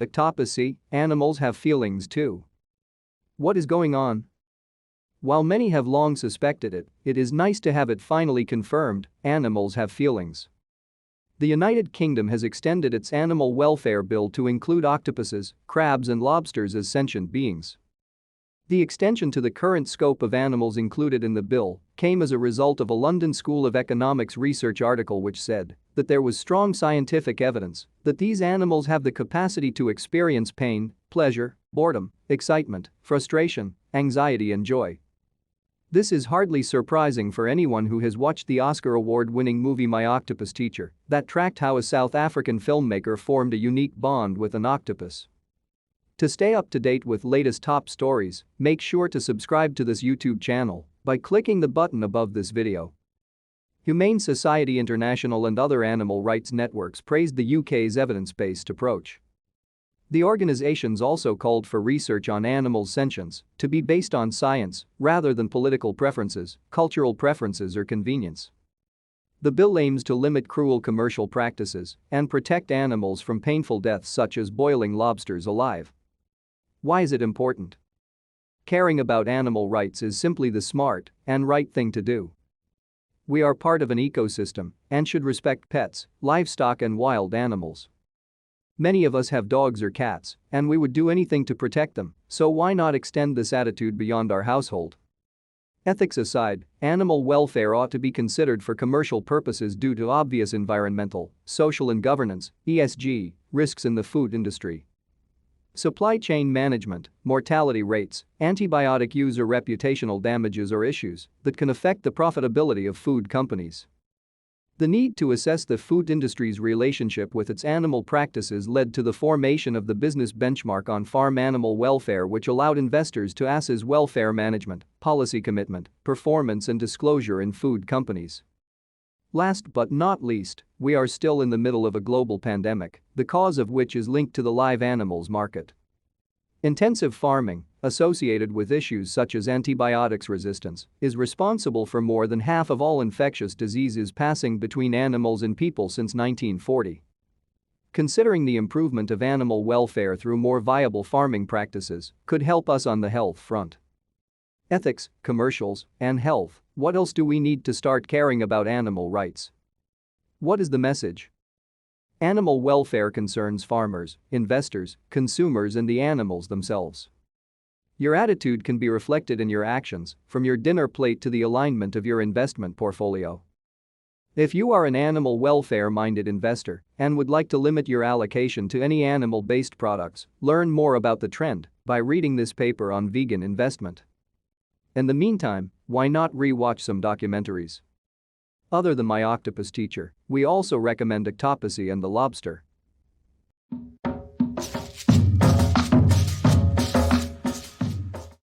Octopussy, animals have feelings too. What is going on? While many have long suspected it, it is nice to have it finally confirmed: animals have feelings. The United Kingdom has extended its animal welfare bill to include octopuses, crabs and lobsters as sentient beings. The extension to the current scope of animals included in the bill came as a result of a London School of Economics research article which said that there was strong scientific evidence that these animals have the capacity to experience pain, pleasure, boredom, excitement, frustration, anxiety and joy. This is hardly surprising for anyone who has watched the Oscar award-winning movie My Octopus Teacher that tracked how a South African filmmaker formed a unique bond with an octopus. To stay up to date with latest top stories, make sure to subscribe to this YouTube channel by clicking the button above this video. Humane Society International and other animal rights networks praised the UK's evidence-based approach. The organizations also called for research on animals' sentience to be based on science rather than political preferences, cultural preferences or convenience. The bill aims to limit cruel commercial practices and protect animals from painful deaths such as boiling lobsters alive. Why is it important? Caring about animal rights is simply the smart and right thing to do. We are part of an ecosystem and should respect pets, livestock and wild animals. Many of us have dogs or cats, and we would do anything to protect them, so why not extend this attitude beyond our household? Ethics aside, animal welfare ought to be considered for commercial purposes due to obvious environmental, social and governance (ESG) risks in the food industry. Supply chain management, mortality rates, antibiotic use or reputational damages are issues that can affect the profitability of food companies. The need to assess the food industry's relationship with its animal practices led to the formation of the business benchmark on farm animal welfare, which allowed investors to assess welfare management, policy commitment, performance and disclosure in food companies. Last but not least, we are still in the middle of a global pandemic, the cause of which is linked to the live animals market. Intensive farming, associated with issues such as antibiotics resistance, is responsible for more than half of all infectious diseases passing between animals and people since 1940. Considering the improvement of animal welfare through more viable farming practices could help us on the health front. Ethics, commercials, and health. What else do we need to start caring about animal rights? What is the message? Animal welfare concerns farmers, investors, consumers and the animals themselves. Your attitude can be reflected in your actions, from your dinner plate to the alignment of your investment portfolio. If you are an animal welfare-minded investor and would like to limit your allocation to any animal-based products, learn more about the trend by reading this paper on vegan investment. In the meantime, why not re-watch some documentaries? Other than My Octopus Teacher, we also recommend Octopussy and the Lobster.